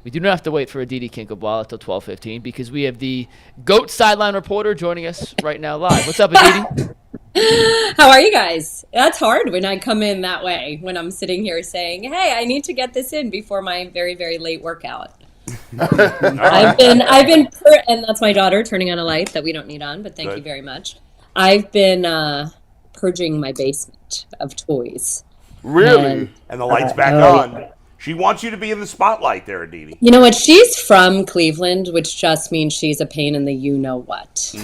We do not have to wait for Aditi Kinkhabwala till 12:15 because we have the GOAT sideline reporter joining us right now live. What's up, Aditi? How are you guys? That's hard when I come in that way, when I'm sitting here saying, hey, I need to get this in before my very, very late workout. I've been, and that's my daughter turning on a light that we don't need on, but thank you very much. I've been purging my basement of toys. Really? And the light's back on. She wants you to be in the spotlight there, Aditi. You know what? She's from Cleveland, which just means she's a pain in the you-know-what.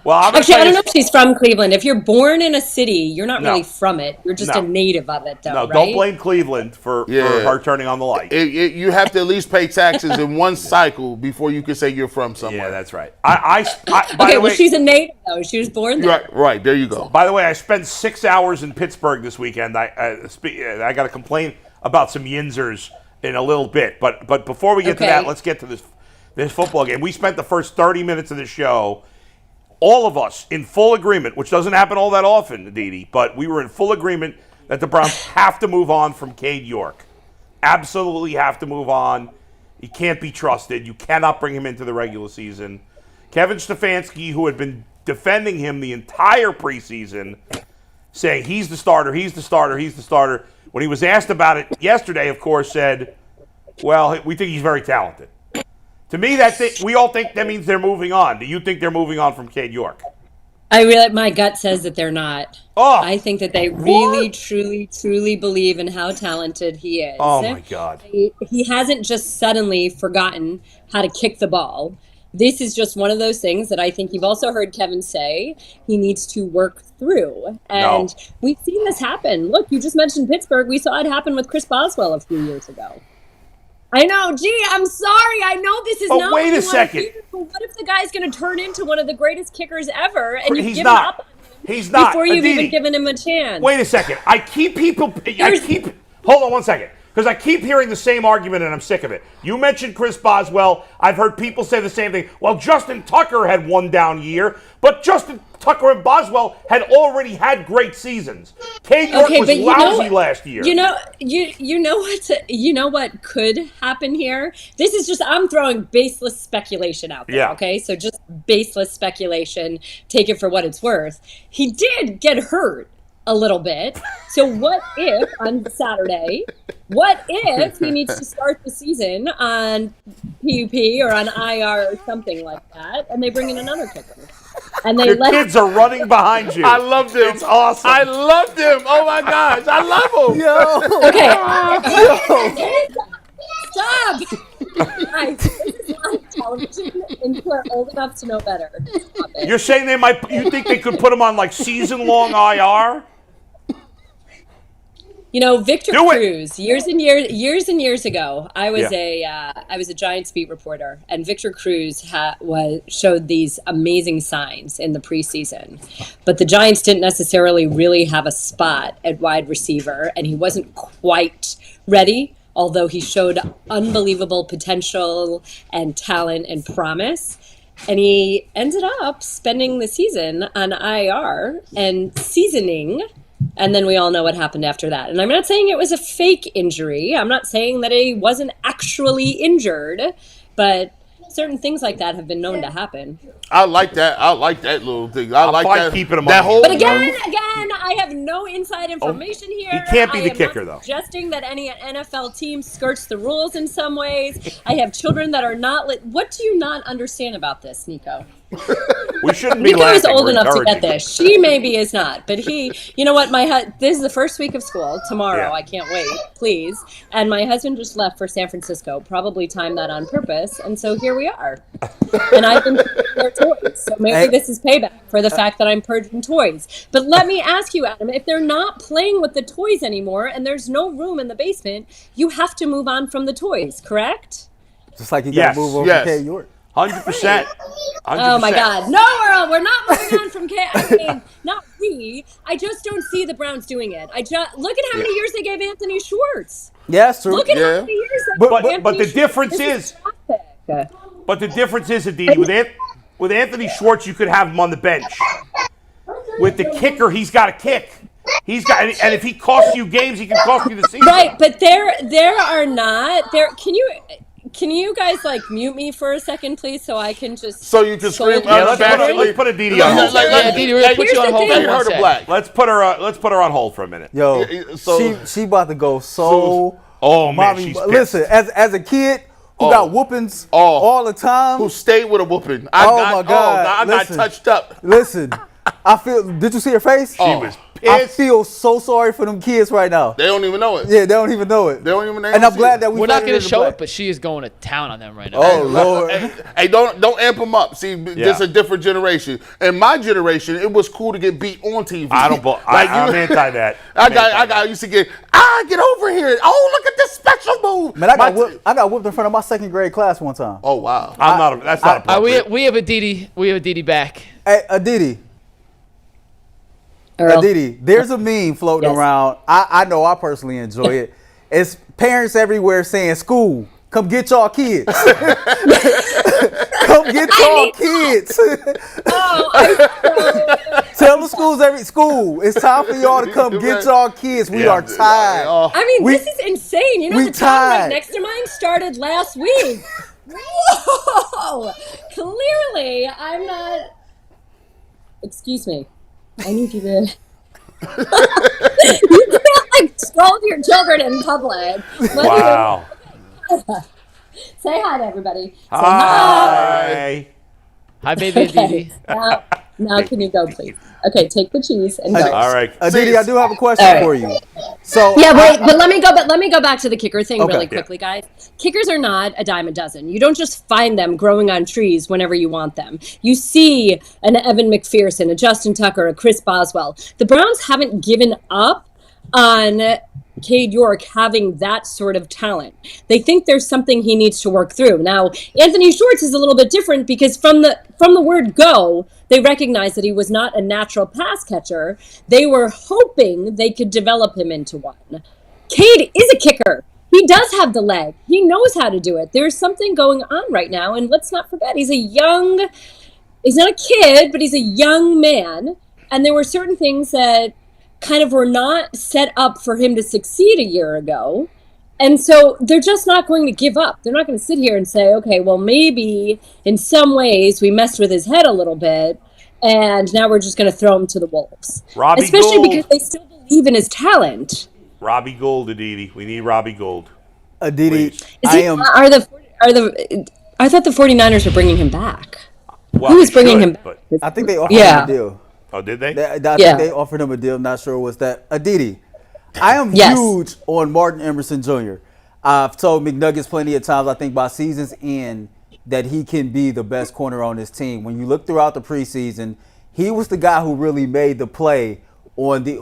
Well, actually, I don't know if she's from Cleveland. If you're born in a city, you're not really from it. You're just a native of it, though, right? Don't blame Cleveland for her turning on the light. You have to at least pay taxes in one cycle before you can say you're from somewhere. Yeah, that's right. By the way, she's a native, though. She was born there. Right. There you go. By the way, I spent 6 hours in Pittsburgh this weekend. I got to complain about some Yinzers in a little bit. But before we get to that, let's get to this football game. We spent the first 30 minutes of the show, all of us in full agreement, which doesn't happen all that often, Aditi, but we were in full agreement that the Browns have to move on from Cade York. Absolutely have to move on. He can't be trusted. You cannot bring him into the regular season. Kevin Stefanski, who had been defending him the entire preseason, saying he's the starter, he's the starter, he's the starter. When he was asked about it yesterday, of course, said, well, we think he's very talented. To me, we all think that means they're moving on. Do you think they're moving on from Cade York? My gut says that they're not. I think that they really, truly believe in how talented he is. Oh, my God. He hasn't just suddenly forgotten how to kick the ball. This is just one of those things that I think you've also heard Kevin say he needs to work through. And we've seen this happen. Look, you just mentioned Pittsburgh. We saw it happen with Chris Boswell a few years ago. I know. Gee, I'm sorry. I know this is not wait a second. But what if the guy's going to turn into one of the greatest kickers ever and you've given up on him He's not. Before you've even given him a chance? Wait a second. Hold on one second. Because I keep hearing the same argument and I'm sick of it. You mentioned Chris Boswell. I've heard people say the same thing. Well, Justin Tucker had one down year, but Justin Tucker and Boswell had already had great seasons. Cade York was lousy last year. You know what could happen here? This is just, I'm throwing baseless speculation out there, okay? So just baseless speculation. Take it for what it's worth. He did get hurt a little bit. So what if on Saturday, what if he needs to start the season on PUP or on IR or something like that, and they bring in another kicker? And they kids are running behind you. I love them. It's awesome. I love them. Oh my gosh, I love them. Okay. Stop. Guys, this is live television, and you are old enough to know better. Stop it. You're saying you think they could put him on like season-long IR? You know, Victor Cruz, years and years ago, I was a Giants beat reporter, and Victor Cruz showed these amazing signs in the preseason. But the Giants didn't necessarily really have a spot at wide receiver, and he wasn't quite ready, although he showed unbelievable potential and talent and promise. And he ended up spending the season on IR and seasoning. And then we all know what happened after that. And I'm not saying it was a fake injury. I'm not saying that he wasn't actually injured, but certain things like that have been known to happen. I like that. I like that little thing. I like that. Keeping him that on. Whole but again, I have no inside information here. He can't be the kicker, though. Suggesting that any NFL team skirts the rules in some ways. I have children that are not. What do you not understand about this, Nico? We shouldn't be Nico laughing. is old enough to get this. She maybe is not, but he. You know what? This is the first week of school tomorrow. I can't wait. Please. And my husband just left for San Francisco. Probably timed that on purpose, and so here we are. And I've been purging their toys, so maybe this is payback for the fact that I'm purging toys. But let me ask you, Adam, if they're not playing with the toys anymore and there's no room in the basement, you have to move on from the toys, correct? Just like you got to move on from Cade York. 100%. Oh my God! No, we're not moving on from Cade. I mean, not we. I just don't see the Browns doing it. Look at how many years they gave Anthony Schwartz. Yes, true. Look at how many years. But the difference is. But the difference is, Aditi, with Anthony Schwartz, you could have him on the bench. With the kicker, he's got to kick. And if he costs you games, he can cost you the season. Right, but there are not there. can you guys like mute me for a second, please, so I can just so you can scream Yeah, let's unabashedly? put Aditi on hold. Aditi, we're gonna put you on hold. Make her the black. Let's put her on hold for a minute. Yo, So- she about to go so. Oh man, mommy, she's pissed. listen, as a kid who got whoopings all the time. Who stayed with a whooping? my God. I got Listen. touched up. Listen, did you see her face? She was I pissed. feel so sorry for them kids right now. They don't even know it. Yeah, they don't even know it. They don't even know And I'm glad that We're not going going to show it, but she is going to town on them right now. Oh, Lord. Hey, don't amp them up. See, this is a different generation. In my generation, it was cool to get beat on TV. I'm anti that. I used to get over here. Oh, look at this special move. Man, I got whooped in front of my second grade class one time. Oh, wow. That's not appropriate. We have Aditi back. Hey, Aditi. Earl. Aditi, there's a meme floating around. I know I personally enjoy it. It's parents everywhere saying, "School, come get y'all kids. Come get y'all kids." Tell the school, it's time for y'all to come get y'all kids. We are tired. I mean, this is insane. You know, the town right next to mine started last week. Whoa! Clearly, I'm not. Excuse me. I need you to. You can't like scold your children in public. Wow. Say hi to everybody. Say Hi. Hi, baby Aditi. Now can you go, please? Okay, take the cheese and go. All right. Aditi, I do have a question for you. So yeah, wait, but let me go back to the kicker thing really quickly, guys. Kickers are not a dime a dozen. You don't just find them growing on trees whenever you want them. You see an Evan McPherson, a Justin Tucker, a Chris Boswell. The Browns haven't given up on Cade York having that sort of talent. They think there's something he needs to work through. Now, Anthony Schwartz is a little bit different because from the word go, they recognized that he was not a natural pass catcher. They were hoping they could develop him into one. Cade is a kicker. He does have the leg. He knows how to do it. There's something going on right now, and let's not forget, he's not a kid, but he's a young man, and there were certain things that kind of were not set up for him to succeed a year ago. And so they're just not going to give up. They're not going to sit here and say, okay, well, maybe in some ways we messed with his head a little bit, and now we're just going to throw him to the wolves. Especially because they still believe in his talent. Robbie Gould, Aditi. We need Robbie Gould. Aditi, I thought the 49ers were bringing him back. Well, Who was bringing him back? I think they offered him a deal. Oh, did they? I think they offered him a deal. Not sure was that. Aditi, I am huge on Martin Emerson Jr. I've told McNuggets plenty of times, I think by season's end, that he can be the best corner on this team. When you look throughout the preseason, he was the guy who really made the play on the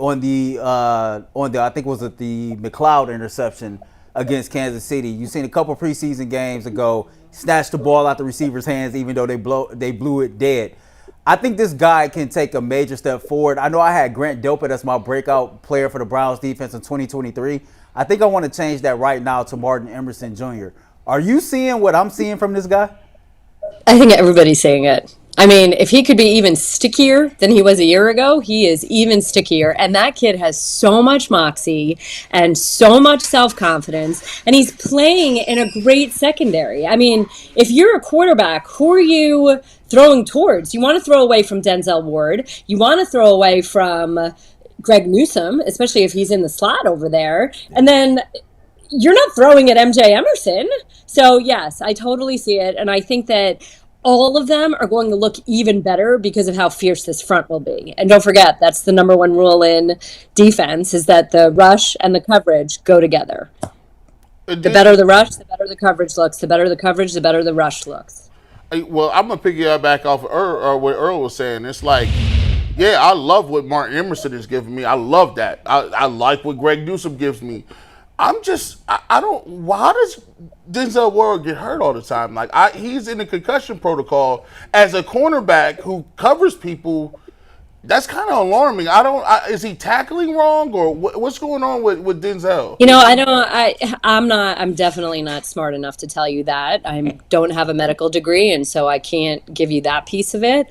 I think was it the McLeod interception against Kansas City. You've seen a couple preseason games ago, snatched the ball out the receiver's hands even though they blew it dead. I think this guy can take a major step forward. I know I had Grant Delpit as my breakout player for the Browns defense in 2023. I think I want to change that right now to Martin Emerson Jr. Are you seeing what I'm seeing from this guy? I think everybody's saying it. I mean, if he could be even stickier than he was a year ago, he is even stickier. And that kid has so much moxie and so much self-confidence. And he's playing in a great secondary. I mean, if you're a quarterback, who are you throwing towards? You want to throw away from Denzel Ward. You want to throw away from Greg Newsome, especially if he's in the slot over there. And then you're not throwing at MJ Emerson. So, yes, I totally see it. And I think that all of them are going to look even better because of how fierce this front will be. And don't forget, that's the number one rule in defense, is that the rush and the coverage go together. The better the rush, the better the coverage looks. The better the coverage, the better the rush looks. Well, I'm going to piggyback off of what Earl was saying. It's like, yeah, I love what Martin Emerson is giving me. I love that. I like what Greg Newsome gives me. I'm just, I don't, why does Denzel Ward get hurt all the time? Like, he's in the concussion protocol as a cornerback who covers people. That's kind of alarming. Is he tackling wrong or what's going on with Denzel? You know, I'm definitely not smart enough to tell you that. I don't have a medical degree, and so I can't give you that piece of it.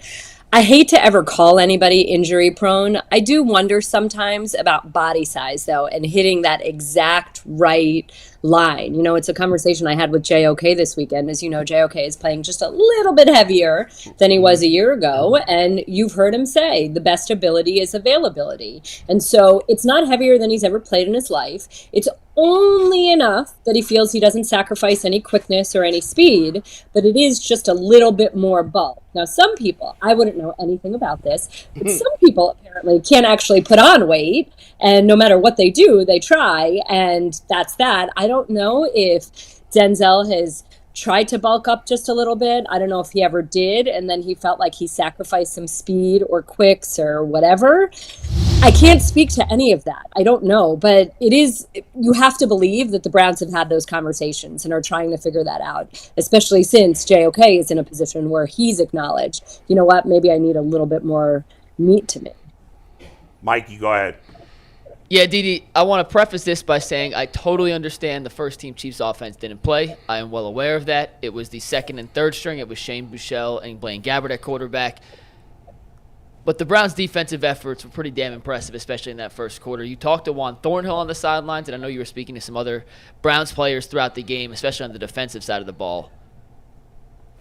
I hate to ever call anybody injury prone. I do wonder sometimes about body size, though, and hitting that exact right line. You know, it's a conversation I had with JOK this weekend. As you know, JOK is playing just a little bit heavier than he was a year ago. And you've heard him say the best ability is availability. And so it's not heavier than he's ever played in his life. It's only enough that he feels he doesn't sacrifice any quickness or any speed, but it is just a little bit more bulk. Now, some people, I wouldn't know anything about this, but some people apparently can't actually put on weight, and no matter what they do, they try, and that's that. I don't know if Denzel has tried to bulk up just a little bit. I don't know if he ever did, and then he felt like he sacrificed some speed or quicks or whatever. I can't speak to any of that. I don't know, but you have to believe that the Browns have had those conversations and are trying to figure that out, especially since JOK is in a position where he's acknowledged, you know what, maybe I need a little bit more meat to me. Mike, you go ahead. Yeah, Didi, I want to preface this by saying I totally understand the first-team Chiefs offense didn't play. I am well aware of that. It was the second and third string. It was Shane Buechele and Blaine Gabbert at quarterback. But the Browns' defensive efforts were pretty damn impressive, especially in that first quarter. You talked to Juan Thornhill on the sidelines, and I know you were speaking to some other Browns players throughout the game, especially on the defensive side of the ball.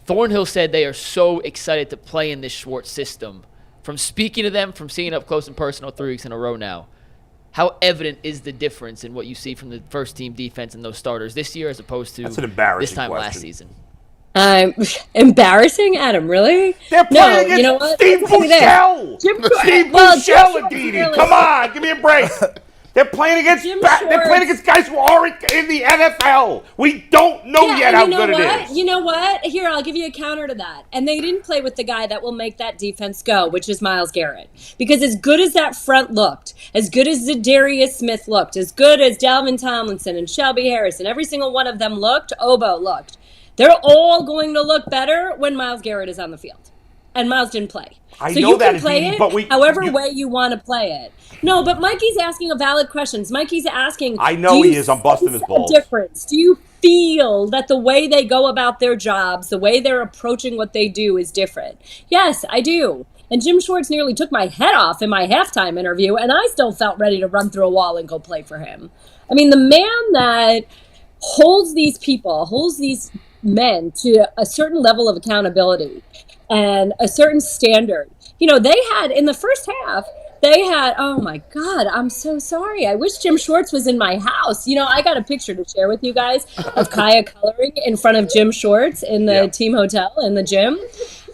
Thornhill said they are so excited to play in this Schwartz system. From speaking to them, from seeing it up close and personal 3 weeks in a row now, how evident is the difference in what you see from the first-team defense and those starters this year as opposed to That's an embarrassing this time question. last season? Embarrassing, Adam, really? They're playing against you know what? Steve Buechele. Steve Buechele, Aditi. Really, come on, give me a break. They're playing against guys who aren't in the NFL. We don't know yet how good it is. You know what? Here, I'll give you a counter to that. And they didn't play with the guy that will make that defense go, which is Myles Garrett. Because as good as that front looked, as good as Zadarius Smith looked, as good as Dalvin Tomlinson and Shelby Harris, and every single one of them looked, Obo looked, they're all going to look better when Myles Garrett is on the field. And Myles didn't play. I so know you that, can play Aditi, it but however way you want to play it. No, but Mikey's asking a valid question. Mikey's asking, I know he is. I'm busting his balls. Difference? Do you feel that the way they go about their jobs, the way they're approaching what they do is different? Yes, I do. And Jim Schwartz nearly took my head off in my halftime interview, and I still felt ready to run through a wall and go play for him. I mean, the man that holds these people, holds these men to a certain level of accountability and a certain standard. You know, they had, in the first half, oh my God, I'm so sorry. I wish Jim Schwartz was in my house. You know, I got a picture to share with you guys of Kaya coloring in front of Jim Schwartz in the team hotel in the gym.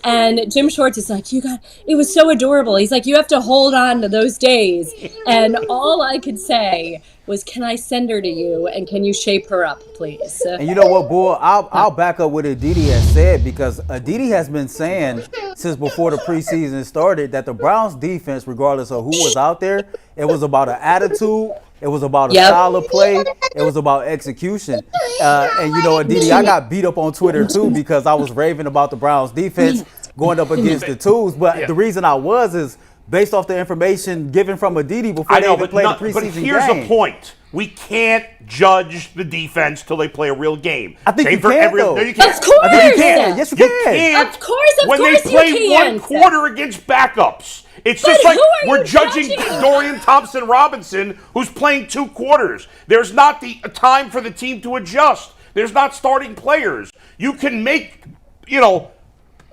And Jim Schwartz is like, it was so adorable. He's like, you have to hold on to those days. And all I could say was, can I send her to you? And can you shape her up, please? And you know what, Bull? I'll back up what Aditi has said, because Aditi has been saying since before the preseason started that the Browns defense, regardless of who was out there, it was about an attitude. It was about a style of play. It was about execution. And, you know, Aditi, I got beat up on Twitter, too, because I was raving about the Browns defense going up against the twos. But the reason I was is based off the information given from Aditi before they even played the preseason game. But here's the point. We can't judge the defense till they play a real game. I think you can, though. No, you can't. Of course. I think you can. Yes, you can. Of course when they play one quarter against backups. It's just like we're judging Dorian Thompson-Robinson, who's playing 2 quarters. There's not the time for the team to adjust. There's not starting players. You can make,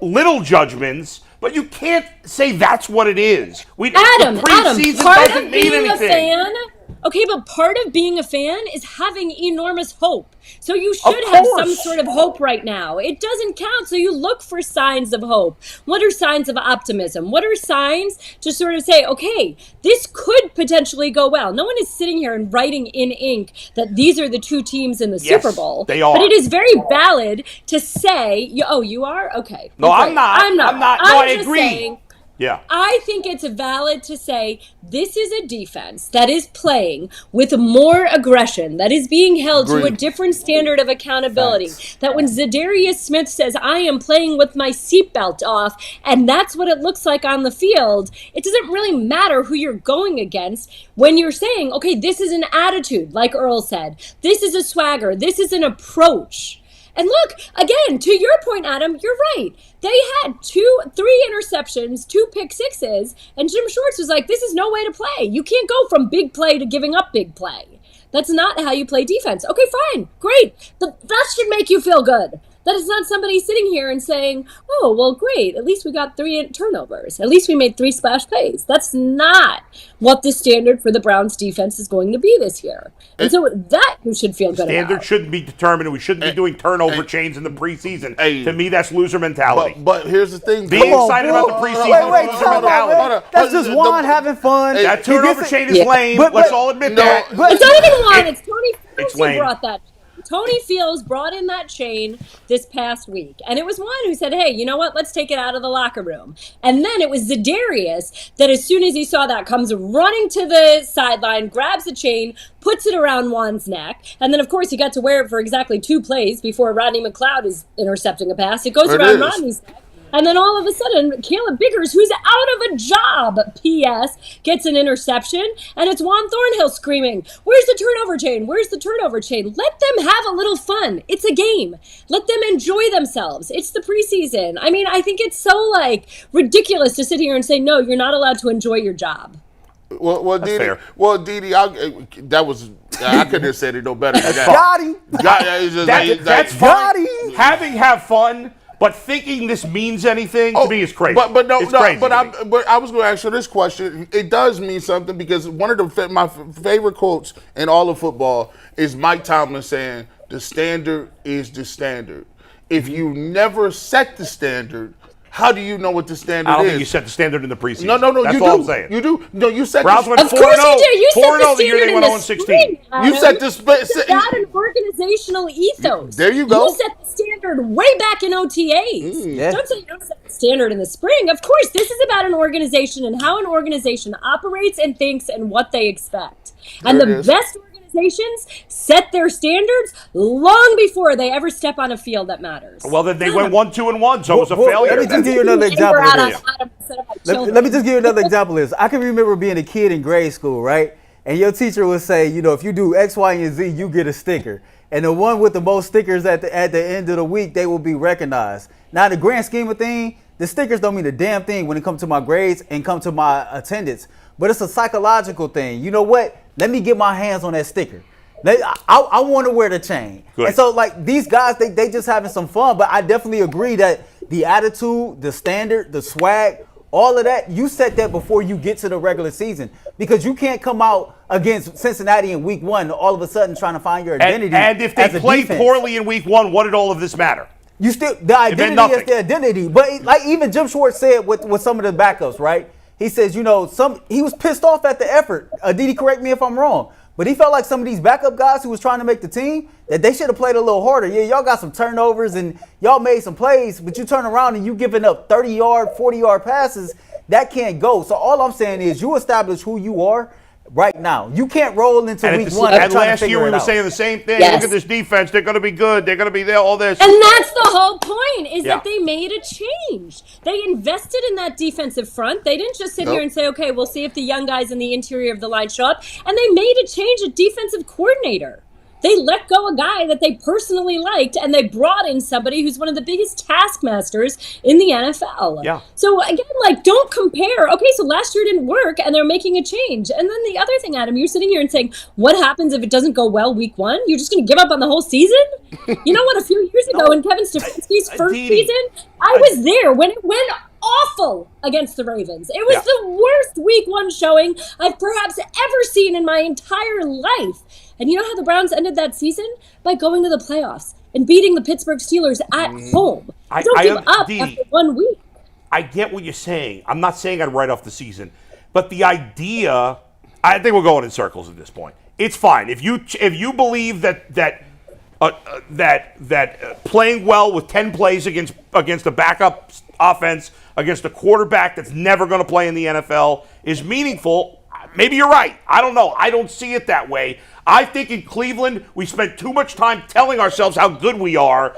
little judgments, but you can't say that's what it is. Adam, preseason part doesn't of mean being anything. a fan. Okay, but part of being a fan is having enormous hope. So you should have some sort of hope right now. It doesn't count, so you look for signs of hope. What are signs of optimism? What are signs to sort of say, okay, this could potentially go well? No one is sitting here and writing in ink that these are the 2 teams in the Super Bowl. They are. But it is very valid to say, you are? Okay. No, I'm not. I'm not. No, I just agree. saying, yeah. I think it's valid to say this is a defense that is playing with more aggression, that is being held to a different standard of accountability. That when Zadarius Smith says, I am playing with my seatbelt off, and that's what it looks like on the field, it doesn't really matter who you're going against when you're saying, okay, this is an attitude, like Earl said. This is a swagger. This is an approach. And look, again, to your point, Adam, you're right. They had 3 interceptions, 2 pick sixes, and Jim Schwartz was like, this is no way to play. You can't go from big play to giving up big play. That's not how you play defense. Okay, fine, great. That should make you feel good. That is not somebody sitting here and saying, oh, well, great, at least we got 3 turnovers. At least we made 3 splash plays. That's not what the standard for the Browns defense is going to be this year. And so that you should feel good about. Standard shouldn't be determined. We shouldn't be doing turnover chains in the preseason. To me, that's loser mentality. But here's the thing. Being excited about the preseason Wait, is loser mentality. That's just Juan having fun. That turnover chain is lame. Let's all admit that. It's not even Juan. It's Tony Fields who lame. brought that. Tony Fields brought in that chain this past week. And it was Juan who said, hey, you know what? Let's take it out of the locker room. And then it was Za'Darius that as soon as he saw that comes running to the sideline, grabs the chain, puts it around Juan's neck. And then, of course, he got to wear it for exactly 2 plays before Rodney McLeod is intercepting a pass. It goes around Rodney's neck. And then all of a sudden, Caleb Biggers, who's out of a job, P.S., gets an interception, and it's Juan Thornhill screaming, where's the turnover chain? Where's the turnover chain? Let them have a little fun. It's a game. Let them enjoy themselves. It's the preseason. I mean, I think it's so, ridiculous to sit here and say, no, you're not allowed to enjoy your job. Well, That's Didi, fair. I couldn't have said it no better than that. Got him. That's fine. Have fun. But thinking this means anything to me is crazy. But crazy but I was going to ask you this question. It does mean something because one of my favorite quotes in all of football is Mike Tomlin saying, "The standard is the standard. If you never set the standard, how do you know what the standard is?" I don't think you set the standard in the preseason. No, That's you all do. I'm saying. You do. No, you set Browns the went 4-0. Of course you do. You set 4-0 the the year they standard in went the 0-16. spring. You set the It's about an organizational ethos. There you go. You set the standard way back in OTAs. Yeah. Don't say you don't set the standard in the spring. Of course, this is about an organization and how an organization operates and thinks and what they expect. And the best organizations set their standards long before they ever step on a field that matters. Well, then they went 1-2-1, so it was a failure. Let me just give you another example of this. Let Let me just give you another example of this. I can remember being a kid in grade school, right? And your teacher would say, if you do X, Y, and Z, you get a sticker. And the one with the most stickers at the end of the week, they will be recognized. Now, in the grand scheme of things, the stickers don't mean a damn thing when it comes to my grades and come to my attendance. But it's a psychological thing. You know what? Let me get my hands on that sticker. I want to wear the chain. Good. And so, these guys, they just having some fun. But I definitely agree that the attitude, the standard, the swag, all of that, you set that before you get to the regular season. Because you can't come out against Cincinnati in week 1 all of a sudden trying to find your identity. And if they play poorly in week 1, what did all of this matter? You still, the identity is the identity. But even Jim Schwartz said with some of the backups, right? He says, he was pissed off at the effort. Aditi, correct me if I'm wrong. But he felt like some of these backup guys who was trying to make the team, that they should have played a little harder. Yeah, y'all got some turnovers and y'all made some plays, but you turn around and you giving up 30-yard, 40-yard passes. That can't go. So all I'm saying is you establish who you are right now. You can't roll into week 1 and last year we were saying the same thing. Yes. Look at this defense. They're going to be good. They're going to be there, all this. And that's the whole point, is that they made a change. They invested in that defensive front. They didn't just sit here and say, okay, we'll see if the young guys in the interior of the line show up. And they made a change at defensive coordinator. They let go a guy that they personally liked, and they brought in somebody who's one of the biggest taskmasters in the NFL. Yeah. So, again, don't compare. Okay, so last year didn't work, and they're making a change. And then the other thing, Adam, you're sitting here and saying, what happens if it doesn't go well week 1? You're just going to give up on the whole season? You know what? A few years ago in Kevin Stefanski's first season, I was there when it went awful against the Ravens. It was the worst week 1 showing I've perhaps ever seen in my entire life. And you know how the Browns ended that season? By going to the playoffs and beating the Pittsburgh Steelers at home. Don't give up after 1 week. I get what you're saying. I'm not saying I'd write off the season. But the idea, I think we're going in circles at this point. It's fine. If you believe that playing well with 10 plays against a backup offense, against a quarterback that's never going to play in the NFL is meaningful, maybe you're right. I don't know. I don't see it that way. I think in Cleveland, we spent too much time telling ourselves how good we are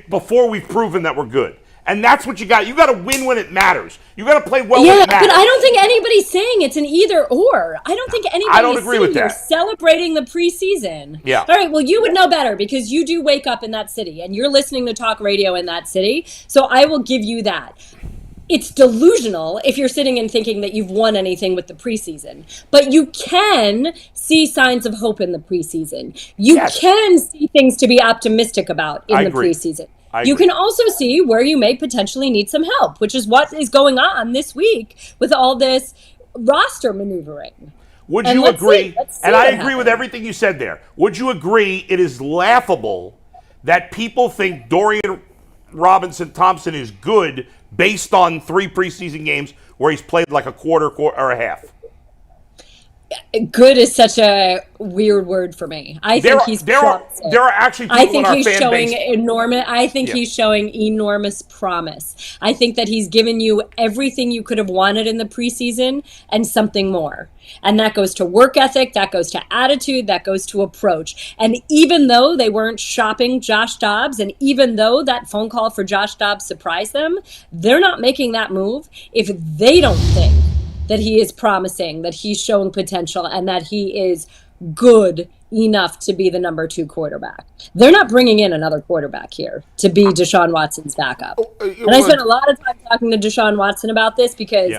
before we've proven that we're good. And that's what you got. You got to win when it matters. You got to play well when it matters. But I don't think anybody's saying it's an either or. I don't think anybody's sitting here celebrating the preseason. Yeah. All right, well, you would know better because you do wake up in that city and you're listening to talk radio in that city. So I will give you that. it's delusional if you're sitting and thinking that you've won anything with the preseason. But you can see signs of hope in the preseason. You can see things to be optimistic about in the preseason. You can also see where you may potentially need some help, which is what is going on this week with all this roster maneuvering. Would you agree? And I agree with everything you said there. Would you agree it is laughable that people think Dorian Robinson-Thompson is good based on 3 preseason games where he's played like a quarter or a half? Good is such a weird word for me. I think he's promising. There are actually people in our fan base. I think he's showing enormous promise. I think that he's given you everything you could have wanted in the preseason and something more. And that goes to work ethic, that goes to attitude, that goes to approach. And even though they weren't shopping Josh Dobbs, and even though that phone call for Josh Dobbs surprised them, they're not making that move if they don't think that he is promising, that he's showing potential, and that he is good enough to be the number 2 quarterback. They're not bringing in another quarterback here to be Deshaun Watson's backup. And I spent a lot of time talking to Deshaun Watson about this because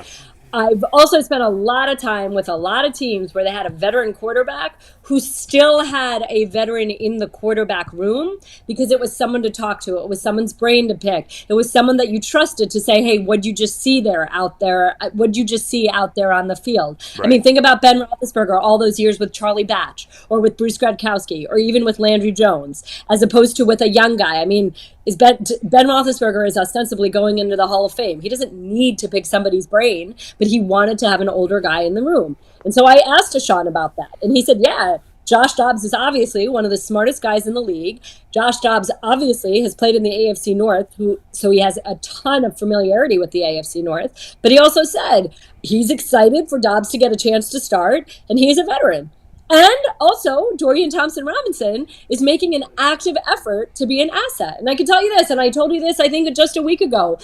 I've also spent a lot of time with a lot of teams where they had a veteran quarterback who still had a veteran in the quarterback room because it was someone to talk to. It was someone's brain to pick. It was someone that you trusted to say, hey, what'd you just see out there? What'd you just see out there on the field? Right. I mean, think about Ben Roethlisberger all those years with Charlie Batch or with Bruce Gradkowski or even with Landry Jones, as opposed to with a young guy. I mean, Ben Roethlisberger is ostensibly going into the Hall of Fame. He doesn't need to pick somebody's brain, but he wanted to have an older guy in the room. And so I asked Deshaun about that. And he said, yeah, Josh Dobbs is obviously one of the smartest guys in the league. Josh Dobbs obviously has played in the AFC North, so he has a ton of familiarity with the AFC North. But he also said he's excited for Dobbs to get a chance to start, and he's a veteran. And also, Dorian Thompson-Robinson is making an active effort to be an asset. And I can tell you this, and I told you this, I think, just a week ago.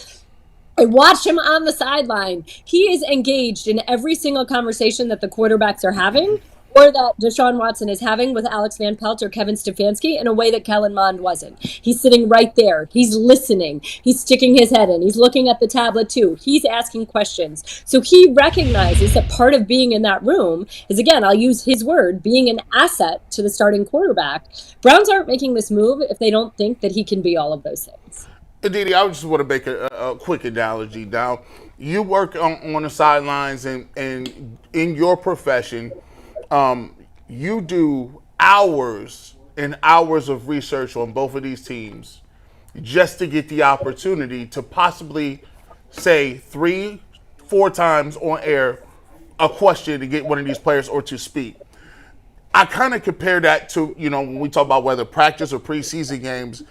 I watched him on the sideline. He is engaged in every single conversation that the quarterbacks are having or that Deshaun Watson is having with Alex Van Pelt or Kevin Stefanski in a way that Kellen Mond wasn't. He's sitting right there. He's listening. He's sticking his head in. He's looking at the tablet too. He's asking questions. So he recognizes that part of being in that room is, again, I'll use his word, being an asset to the starting quarterback. Browns aren't making this move if they don't think that he can be all of those things. Aditi, I just want to make a quick analogy. Now, you work on the sidelines, and in your profession, you do hours and hours of research on both of these teams just to get the opportunity to possibly say 3-4 times on air a question to get one of these players or to speak. I kind of compare that to, when we talk about whether practice or preseason games.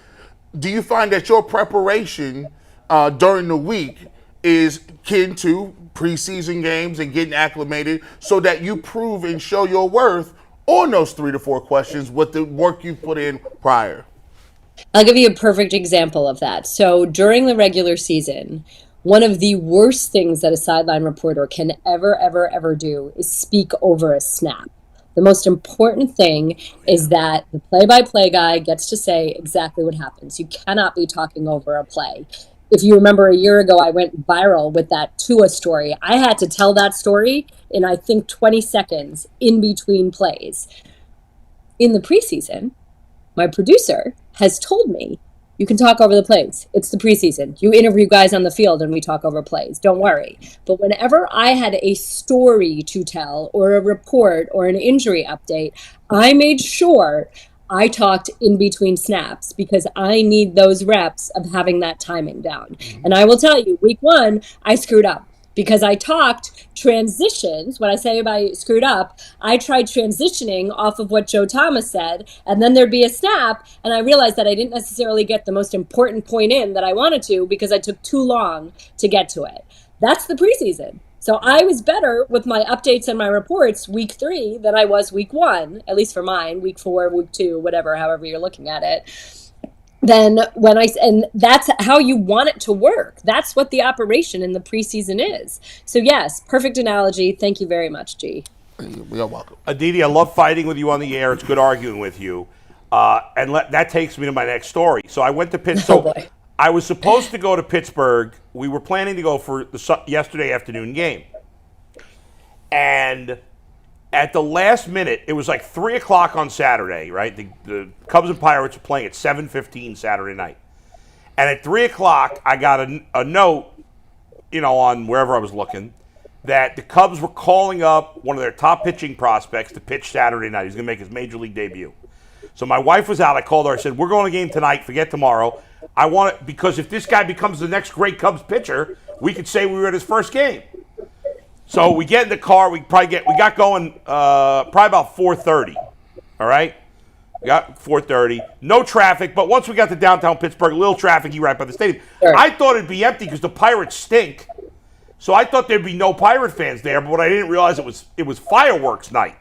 Do you find that your preparation during the week is akin to preseason games and getting acclimated so that you prove and show your worth on those 3 to 4 questions with the work you put in prior? I'll give you a perfect example of that. So during the regular season, one of the worst things that a sideline reporter can ever do is speak over a snap. The most important thing is that the play-by-play guy gets to say exactly what happens. You cannot be talking over a play. If you remember a year ago, I went viral with that Tua story. I had to tell that story in, I think, 20 seconds in between plays. In the preseason, my producer has told me, you can talk over the plays. It's the preseason. You interview guys on the field and we talk over plays. Don't worry. But whenever I had a story to tell or a report or an injury update, I made sure I talked in between snaps because I need those reps of having that timing down. And I will tell you, week 1, I screwed up because I talked transitions. When I say I screwed up, I tried transitioning off of what Joe Thomas said, and then there'd be a snap, and I realized that I didn't necessarily get the most important point in that I wanted to because I took too long to get to it. That's the preseason. So I was better with my updates and my reports week 3 than I was week 1, at least for mine, week 4, week 2, whatever, however you're looking at it. And that's how you want it to work. That's what the operation in the preseason is. So yes, perfect analogy. Thank you very much, G. You're welcome. Aditi, I love fighting with you on the air. It's good arguing with you. That takes me to my next story. So I went to Pittsburgh. Oh boy. I was supposed to go to Pittsburgh we were planning to go for the yesterday afternoon game. And at the last minute, it was like 3 o'clock on Saturday, right? The Cubs and Pirates were playing at 7:15 Saturday night. And at 3 o'clock, I got a note, on wherever I was looking, that the Cubs were calling up one of their top pitching prospects to pitch Saturday night. He's going to make his major league debut. So my wife was out. I called her. I said, we're going to game tonight. Forget tomorrow. I want it because if this guy becomes the next great Cubs pitcher, we could say we were at his first game. So we get in the car. We got going probably about 4:30. All right? We got 4:30. No traffic, but once we got to downtown Pittsburgh, a little traffic right by the stadium. Sure. I thought it'd be empty because the Pirates stink. So I thought there'd be no Pirate fans there, but what I didn't realize it was fireworks night.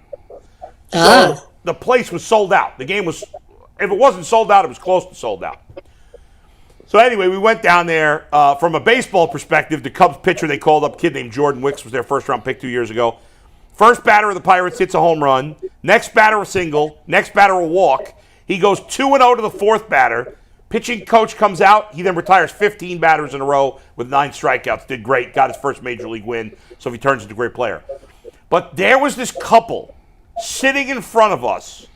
So the place was sold out. The game was, if it wasn't sold out, it was close to sold out. So anyway, we went down there. From a baseball perspective, the Cubs pitcher they called up, a kid named Jordan Wicks, was their first-round pick 2 years ago. First batter of the Pirates hits a home run. Next batter a single. Next batter a walk. He goes 2-0 to the fourth batter. Pitching coach comes out. He then retires 15 batters in a row with 9 strikeouts. Did great. Got his first major league win. So he turns into a great player. But there was this couple sitting in front of us.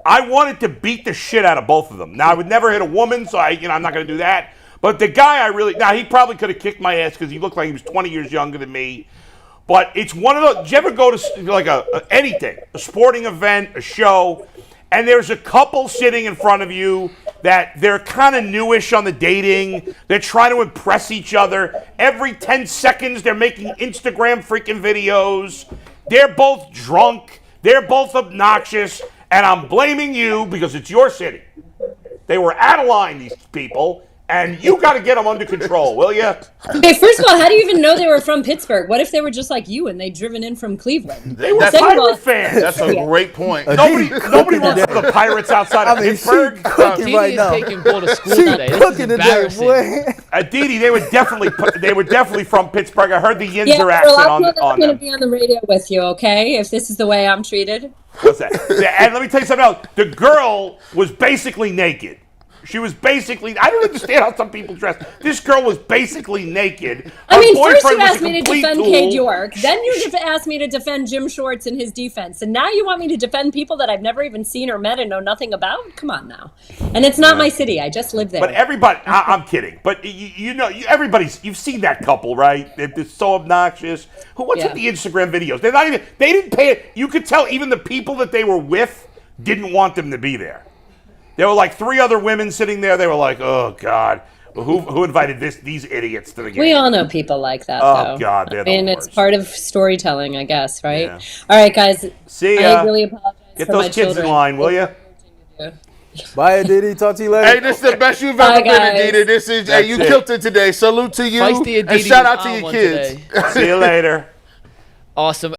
I wanted to beat the shit out of both of them. Now, I would never hit a woman, so I'm not going to do that. But the guy he probably could have kicked my ass because he looked like he was 20 years younger than me. But it's one of those, did you ever go to like anything, a sporting event, a show, and there's a couple sitting in front of you that they're kind of newish on the dating. They're trying to impress each other. Every 10 seconds, they're making Instagram freaking videos. They're both drunk. They're both obnoxious. And I'm blaming you because it's your city. They were out of line, these people. And you got to get them under control, will you? Okay, first of all, how do you even know they were from Pittsburgh? What if they were just like you and they'd driven in from Cleveland? They were Pirate fans. That's a great point. Nobody wants the Pirates outside of Pittsburgh. Cooking right now. Taking bull to school She today. This cooking is today, embarrassing. boy. Aditi, they were definitely from Pittsburgh. I heard the Yinzer Well, accent I'm on going to them. be on the radio with you, okay? If this is the way I'm treated. What's that? And let me tell you something else. The girl was basically naked. She was basically, I don't understand how some people dress. This girl was basically naked. I mean, Her first boyfriend you was asked a me to complete defend tool. Cade York. Then you asked me to defend Jim Schwartz and his defense. And now you want me to defend people that I've never even seen or met and know nothing about? Come on now. And it's not my city. I just live there. But everybody, I'm kidding. But you've seen that couple, right? They're so obnoxious. What's with the Instagram videos? They didn't pay it. You could tell even the people that they were with didn't want them to be there. There were like 3 other women sitting there. They were like, oh, God. Who invited these idiots to the game? We all know people like that, Oh, though. God, they're the worst. It's part of storytelling, I guess, right? Yeah. All right, guys. See ya. I really apologize Get for those my kids children. in line, will you? Bye, Aditi. Talk to you later. Hey, this is the best you've Bye, ever been, guys. Aditi. This is you it. killed it today. Salute to you Feisty and Aditi shout was out to on your one kids. today. See you later. Awesome.